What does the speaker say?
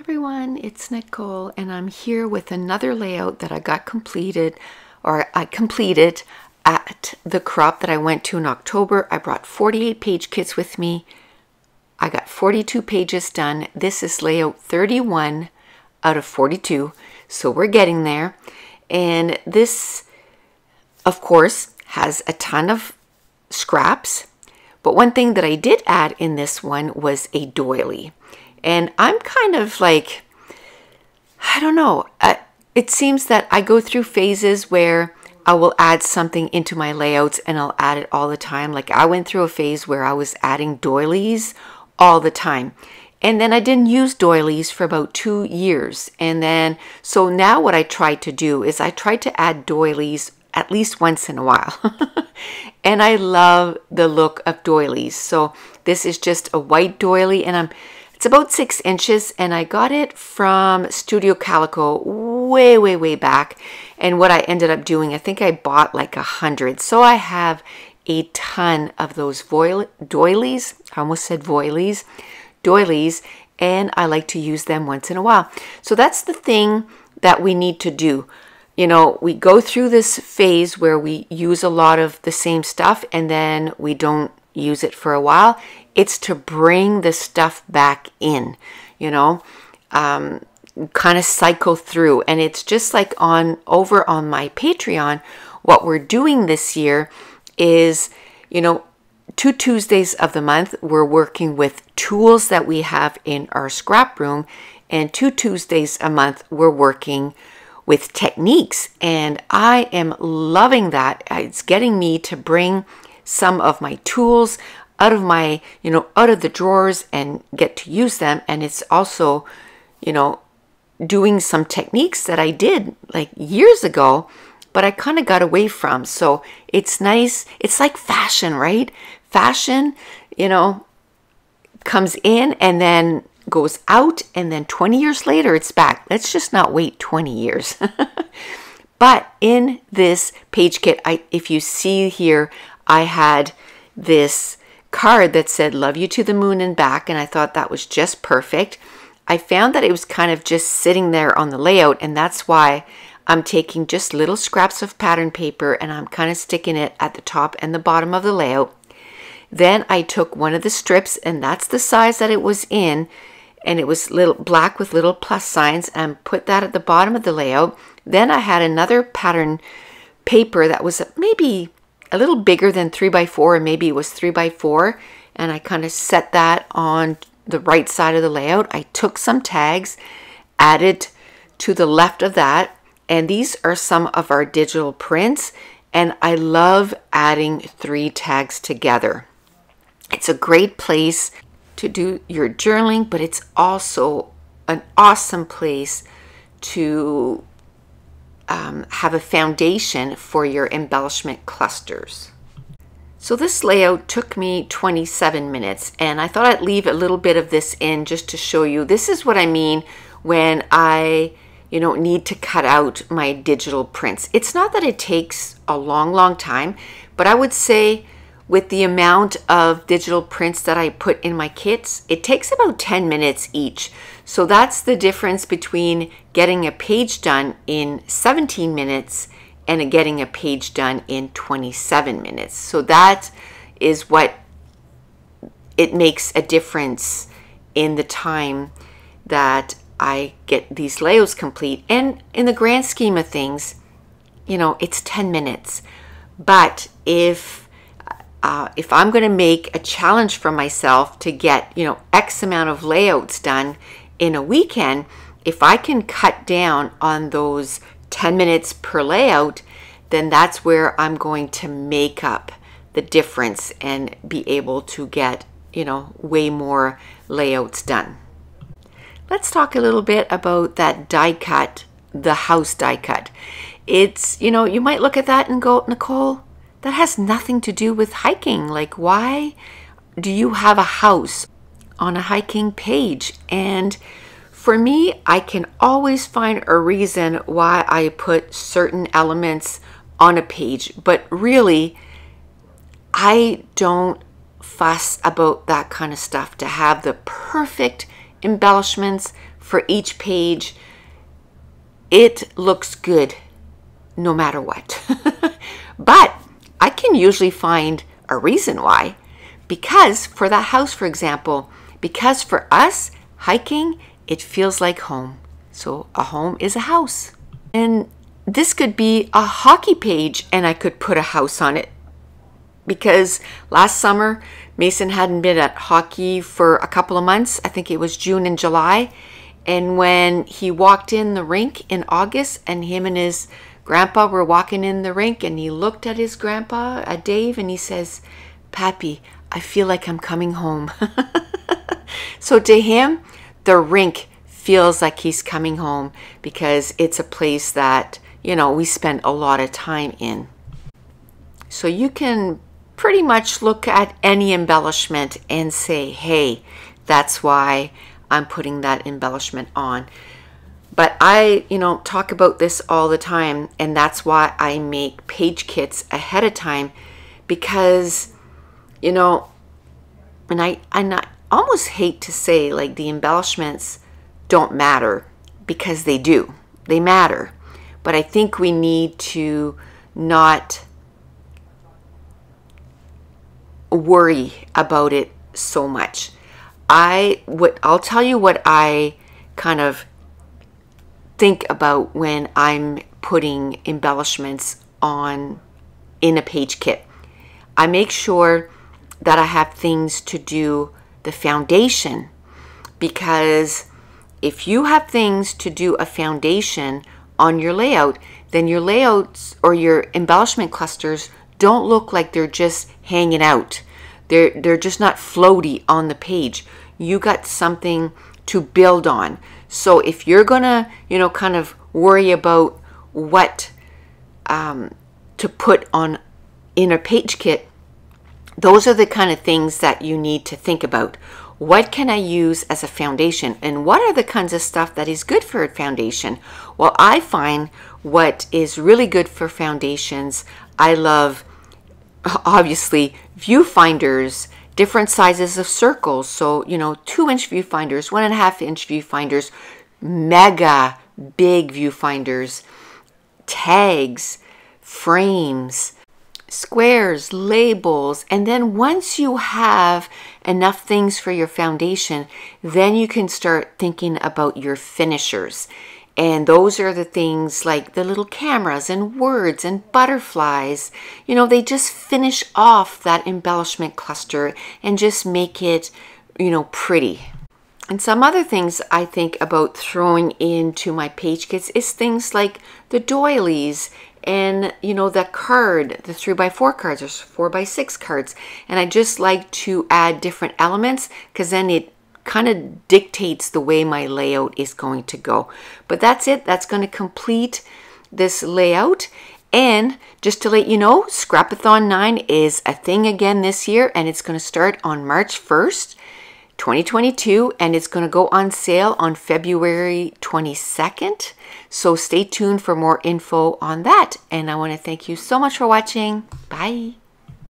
everyone, it's Nicole and I'm here with another layout that I got completed, or I completed at the crop that I went to in October. I brought 48 page kits with me. I got 42 pages done. This is layout 31 out of 42, so we're getting there. And this, of course, has a ton of scraps, but one thing that I did add in this one was a doily. And I'm kind of like, I don't know, it seems that I go through phases where I will add something into my layouts and I'll add it all the time. Like I went through a phase where I was adding doilies all the time. And then I didn't use doilies for about 2 years. And then, so now what I try to do is I try to add doilies at least once in a while. And I love the look of doilies. So this is just a white doily and it's about 6 inches and I got it from Studio Calico way back. And what I ended up doing, I think I bought like 100. So I have a ton of those doilies. I almost said voilies. Doilies, and I like to use them once in a while. So that's the thing that we need to do. You know, we go through this phase where we use a lot of the same stuff and then we don't use it for a while. It's to bring the stuff back in, you know, kind of cycle through. And it's just like over on my Patreon, what we're doing this year is, you know, 2 Tuesdays of the month, we're working with tools that we have in our scrap room, and 2 Tuesdays a month, we're working with techniques. And I am loving that. It's getting me to bring some of my tools out of my, you know, out of the drawers and get to use them. And it's also, you know, doing some techniques that I did like years ago, but I kind of got away from. So it's nice. It's like fashion, right? Fashion, you know, comes in and then goes out, and then 20 years later it's back. Let's just not wait 20 years. But in this page kit, if you see here, I had this card that said love you to the moon and back, and I thought that was just perfect. I found that it was kind of just sitting there on the layout, and that's why I'm taking just little scraps of pattern paper and I'm kind of sticking it at the top and the bottom of the layout. Then I took one of the strips, and that's the size that it was in, and it was little black with little plus signs, and put that at the bottom of the layout. Then I had another pattern paper that was maybe a little bigger than 3x4, and maybe it was 3x4, and I kind of set that on the right side of the layout. I took some tags, added to the left of that, and these are some of our digital prints, and I love adding 3 tags together. It's a great place to do your journaling, but it's also an awesome place to have a foundation for your embellishment clusters. So this layout took me 27 minutes, and I thought I'd leave a little bit of this in just to show you. This is what I mean when I, you know, need to cut out my digital prints. It's not that it takes a long time, but I would say with the amount of digital prints that I put in my kits, it takes about 10 minutes each. So that's the difference between getting a page done in 17 minutes and getting a page done in 27 minutes. So that is what it makes a difference in the time that I get these layouts complete. And in the grand scheme of things, you know, it's 10 minutes. But if I'm going to make a challenge for myself to get, you know, X amount of layouts done in a weekend, if I can cut down on those 10 minutes per layout, then that's where I'm going to make up the difference and be able to get, you know, way more layouts done. Let's talk a little bit about that die cut, the house die cut. It's, you know, you might look at that and go, Nicole, that has nothing to do with hiking. Like, why do you have a house on a hiking page? And for me, I can always find a reason why I put certain elements on a page, but really, I don't fuss about that kind of stuff to have the perfect embellishments for each page, it looks good no matter what. But I can usually find a reason why. Because for that house, for example, because for us, hiking, it feels like home. So a home is a house. And this could be a hockey page and I could put a house on it. Because last summer, Mason hadn't been at hockey for a couple of months. I think it was June and July. And when he walked in the rink in August, and him and his grandpa were walking in the rink, and he looked at his grandpa, Dave, and he says, "Pappy, I feel like I'm coming home." So to him, the rink feels like he's coming home because it's a place that, you know, we spend a lot of time in. So you can pretty much look at any embellishment and say, hey, that's why I'm putting that embellishment on. But I, talk about this all the time, and that's why I make page kits ahead of time, because, and I almost hate to say like the embellishments don't matter, because they do. They matter. But I think we need to not worry about it so much. I'll tell you what I kind of think about when I'm putting embellishments on in a page kit. I make sure that I have things to do the foundation, because if you have things to do a foundation on your layout, then your layouts or your embellishment clusters don't look like they're just hanging out. They're just not floaty on the page. You got something to build on. So if you're gonna, kind of worry about what to put on in a page kit, those are the kind of things that you need to think about. What can I use as a foundation? And what are the kinds of stuff that is good for a foundation? Well, I find what is really good for foundations, I love, obviously, viewfinders, different sizes of circles. So, 2-inch viewfinders, 1.5-inch viewfinders, mega big viewfinders, tags, frames, squares, labels. And then once you have enough things for your foundation, then you can start thinking about your finishers. And those are the things like the little cameras and words and butterflies. They just finish off that embellishment cluster and just make it, pretty. And some other things I think about throwing into my page kits is things like the doilies and, the card, the 3x4 cards or 4x6 cards. And I just like to add different elements, because then it kind of dictates the way my layout is going to go. But that's it. That's going to complete this layout. And just to let you know, Scrapathon 9 is a thing again this year, and it's going to start on March 1st, 2022, and it's going to go on sale on February 22nd. So stay tuned for more info on that. And I want to thank you so much for watching. Bye.